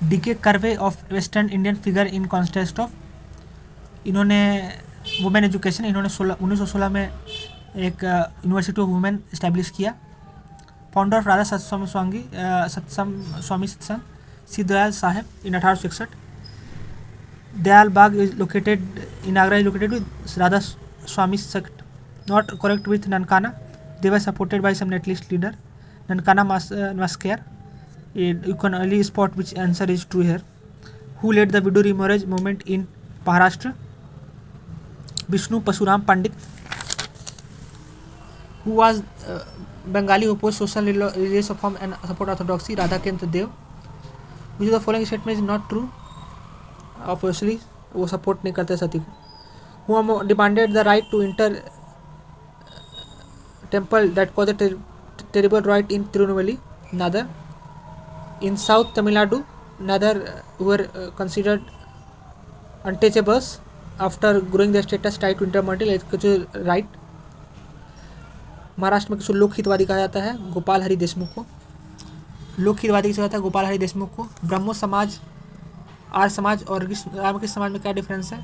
DK Karve of western Indian figure in contest of, इन्होंने women education, इन्होंने 1916 में एक यूनिवर्सिटी ऑफ वुमेन इस्टेब्लिश किया। फाउंडर ऑफ राधा सत्सम स्वामी सत्संग सी Dayal Saheb in 1861। Dayal Bagh is located in Agra, is located with Radha Swami sect, not correct with Nankana. They were supported by some nationalist leader. Nankana must care. You can only spot which answer is true here. Who led the widow remarriage movement in Maharashtra? Vishnu Pasuram Pandit. Who was Bengali who opposed social religious reform and support orthodoxy? Radhakant Dev. Which of the following statement is not true? Obviously वो support नहीं करते सती को। Who demanded the right to enter temple that caused a terrible riot in Tirunelveli? Neither. In South Tamil Nadu, neither were considered untouchables after growing their status tied to intermondial right. Maharashtra में किसी लोक हितवादी कहा जाता है गोपाल हरि देशमुख को। लोक हितवादी किसे कहता है? गोपाल हरि देशमुख को। ब्रह्मो समाज, आर्य समाज और रामकृष्ण समाज में क्या डिफरेंस है?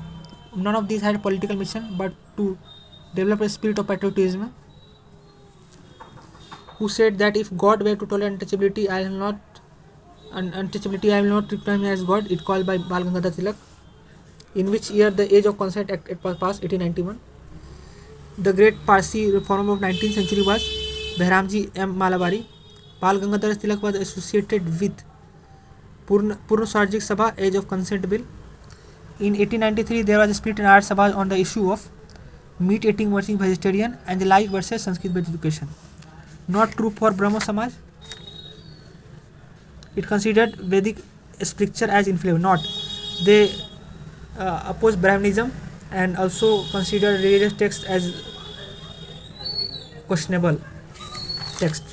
None of these had political mission but to develop a spirit of patriotism. Who said that if God were to tolerate untouchability, I will not recognize him as God? It called by Bal Gangadhar Tilak. In which year the age of consent act passed? 1891. The great Parsi reformer of 19th century was Behramji M. Malabari. Bal Gangadhar Tilak was associated with Purna Swarajik Sabha, age of consent bill. In 1893, there was a split in Arya Sabha on the issue of meat eating versus vegetarian and the life versus Sanskrit-based education. Not true for Brahmo Samaj. It considered Vedic scripture as infallible. Not. They opposed Brahmanism and also considered religious texts as questionable text.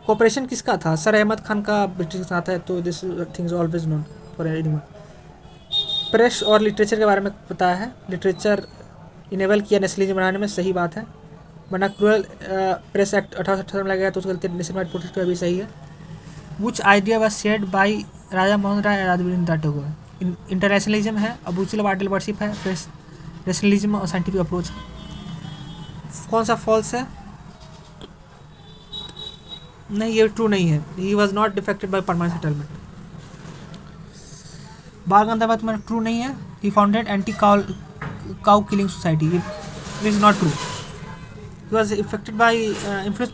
Cooperation किसका था? Sir Ahmad Khan का British के साथ है, तो this things always known for anyone. Press और literature के बारे में पता है। लिटरेचर इनेबल किया नेशनलिज्म बनाने में, सही बात है। वरना क्रूअल प्रेस एक्ट 1878 में लगाया तो उसके गलती नेशनल प्रोटेस्ट भी सही है। Which idea was shared by Raja Mohan Roy and Rabindranath Tagore? Internationalism है, अबूचल ऑफ आइडियल वर्शिप है, प्रेस नेशनलिज्म और साइंटिफिक अप्रोच है। कौन सा फॉल्स है? नहीं, ये ट्रू नहीं है। ही was not defected by permanent settlement. Bal Gangadhar में ट्रू नहीं है। He founded anti cow killing society, it is not true. He was affected by influence